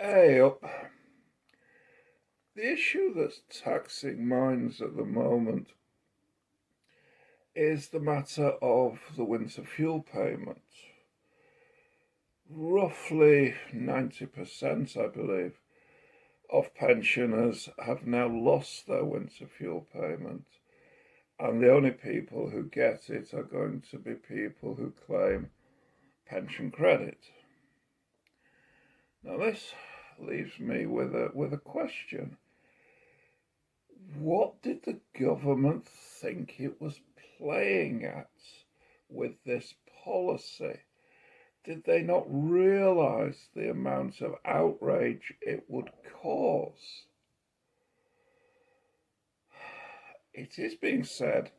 Hey up. The issue that's taxing minds at the moment is the matter of the winter fuel payment. Roughly 90%, I believe, of pensioners have now lost their winter fuel payment, and the only people who get it are going to be people who claim pension credit. Now, this leaves me with a question. What did the government think it was playing at with this policy? Did they not realise the amount of outrage it would cause? It is being said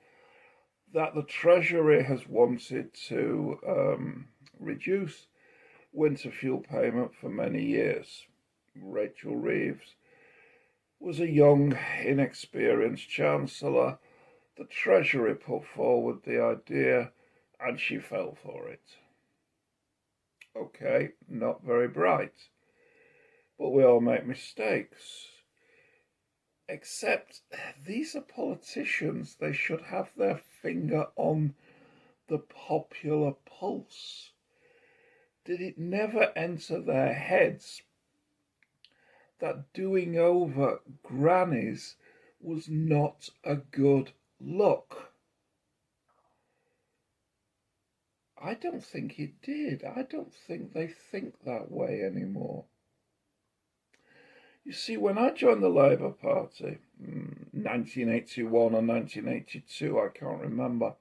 that the Treasury has wanted to reduce winter fuel payment for many years. Rachel Reeves was a young, inexperienced Chancellor. The Treasury put forward the idea and she fell for it. Okay, not very bright, but we all make mistakes. Except these are politicians, they should have their finger on the popular pulse. Did it never enter their heads that doing over grannies was not a good look? I don't think it did. I don't think they think that way anymore. You see, when I joined the Labour Party, 1981 or 1982, I can't remember,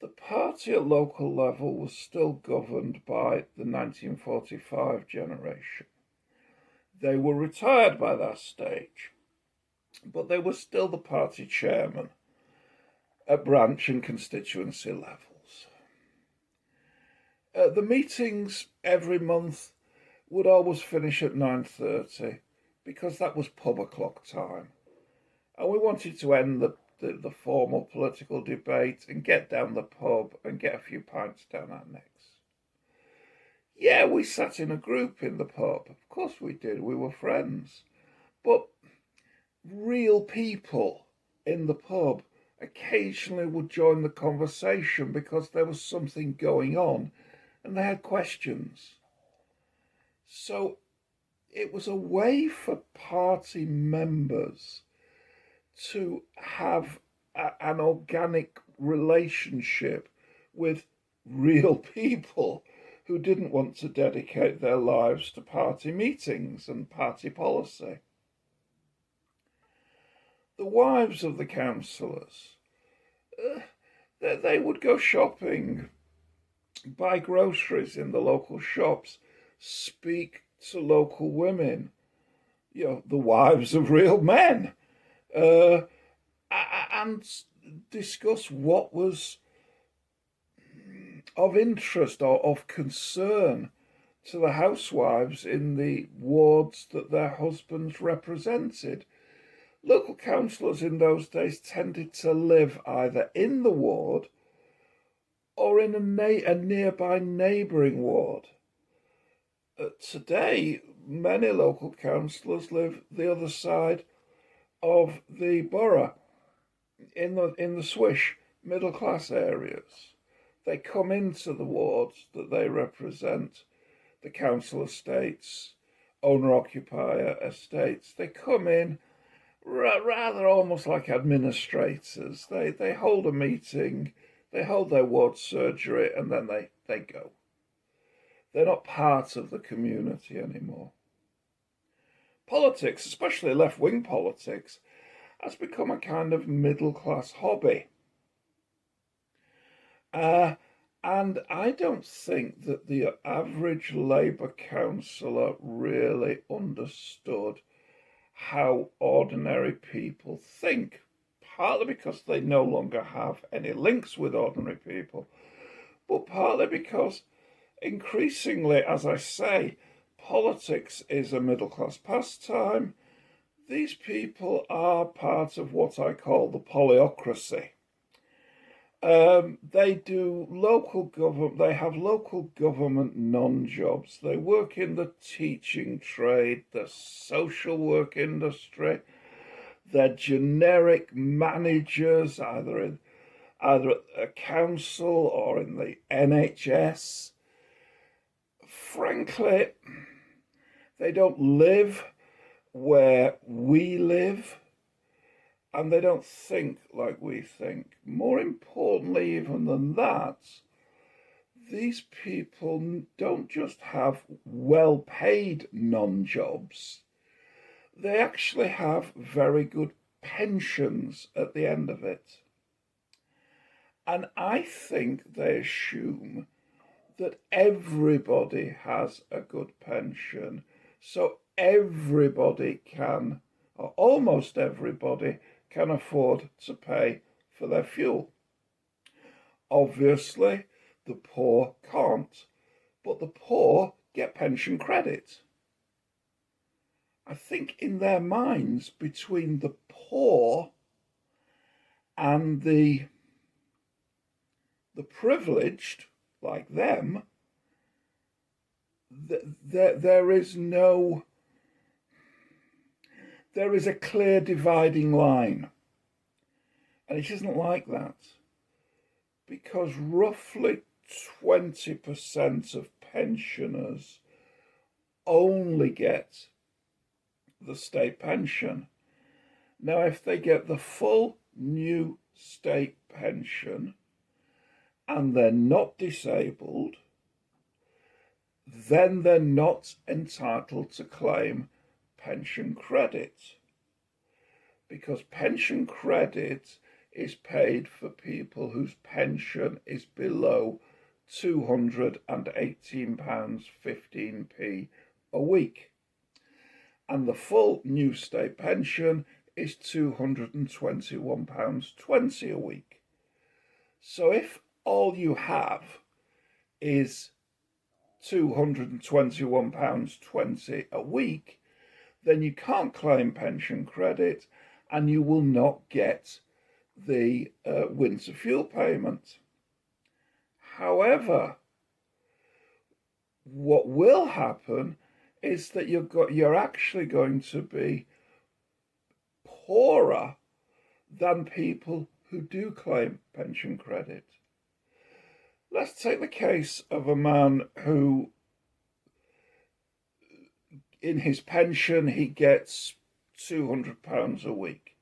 the party at local level was still governed by the 1945 generation. They were retired by that stage, but they were still the party chairman at branch and constituency levels. The meetings every month would always finish at 9:30 because that was pub o'clock time. And we wanted to end the formal political debate and get down the pub and get a few pints down our necks. Yeah, we sat in a group in the pub. Of course we did. We were friends. But real people in the pub occasionally would join the conversation because there was something going on and they had questions. So it was a way for party members to have an organic relationship with real people who didn't want to dedicate their lives to party meetings and party policy. The wives of the councillors, they would go shopping, buy groceries in the local shops, speak to local women, the wives of real men, and discuss what was of interest or of concern to the housewives in the wards that their husbands represented. Local councillors in those days tended to live either in the ward or in a nearby neighbouring ward. Today, many local councillors live the other side of the borough, in the swish middle class areas. They come into the wards that they represent, the council estates, owner occupier estates. They come in rather almost like administrators. They hold a meeting, they hold their ward surgery, and then they go. They're not part of the community anymore. Politics, especially left-wing politics, has become a kind of middle-class hobby. And I don't think that the average Labour councillor really understood how ordinary people think, partly because they no longer have any links with ordinary people, but partly because increasingly, as I say, politics is a middle-class pastime. These people are part of what I call the polyocracy. They do local government. They have local government non-jobs. They work in the teaching trade, the social work industry. They're generic managers, either at a council or in the NHS. Frankly, they don't live where we live, and they don't think like we think. More importantly, even than that, these people don't just have well-paid non-jobs, they actually have very good pensions at the end of it. And I think they assume that everybody has a good pension, so everybody can, or almost everybody, can afford to pay for their fuel. Obviously, the poor can't, but the poor get pension credit. I think in their minds, between the poor and the privileged, like them, there is a clear dividing line. And it isn't like that, because roughly 20% of pensioners only get the state pension. Now, if they get the full new state pension and they're not disabled, then they're not entitled to claim pension credit, because pension credit is paid for people whose pension is below £218.15p a week. And the full new state pension is £221.20 a week. So if all you have is £221.20 a week, then you can't claim pension credit and you will not get the winter fuel payment. However, what will happen is that you're actually going to be poorer than people who do claim pension credit. Let's take the case of a man who, in his pension, he gets £200 a week.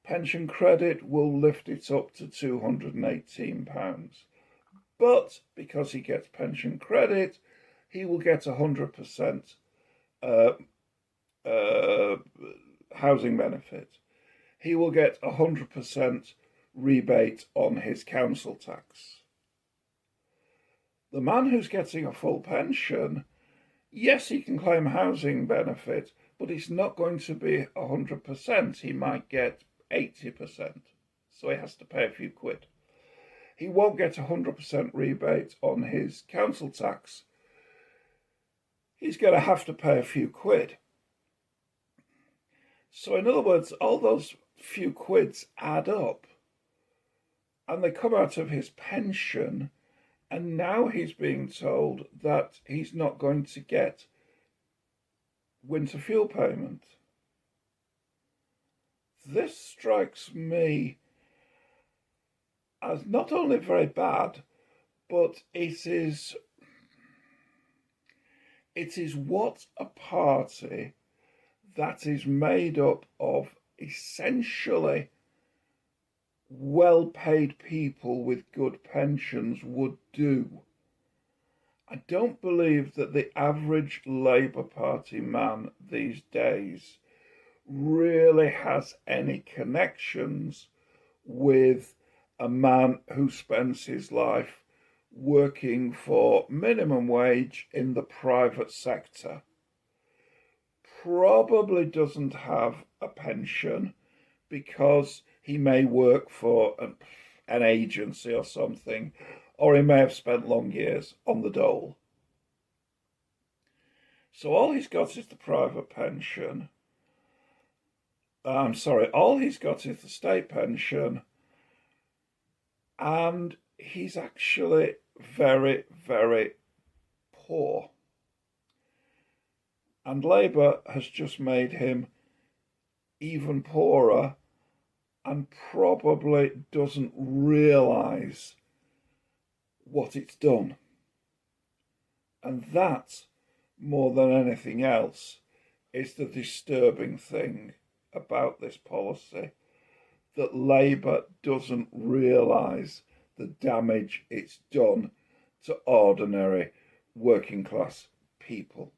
Pension credit will lift it up to £218. But because he gets pension credit, he will get 100% housing benefit. He will get 100% rebate on his council tax. The man who's getting a full pension, yes, he can claim housing benefit, but it's not going to be 100%. He might get 80%, so he has to pay a few quid. He won't get 100% rebate on his council tax. He's going to have to pay a few quid. So in other words, all those few quids add up and they come out of his pension, and now he's being told that he's not going to get winter fuel payment. This strikes me as not only very bad, but it is what a party that is made up of essentially well-paid people with good pensions would do. I don't believe that the average Labour Party man these days really has any connections with a man who spends his life working for minimum wage in the private sector, probably doesn't have a pension because he may work for an agency or something, or he may have spent long years on the dole. So all he's got is the private pension. All he's got is the state pension, And he's actually very, very poor. And Labour has just made him even poorer and probably doesn't realise what it's done. And that, more than anything else, is the disturbing thing about this policy, that Labour doesn't realise the damage it's done to ordinary working class people.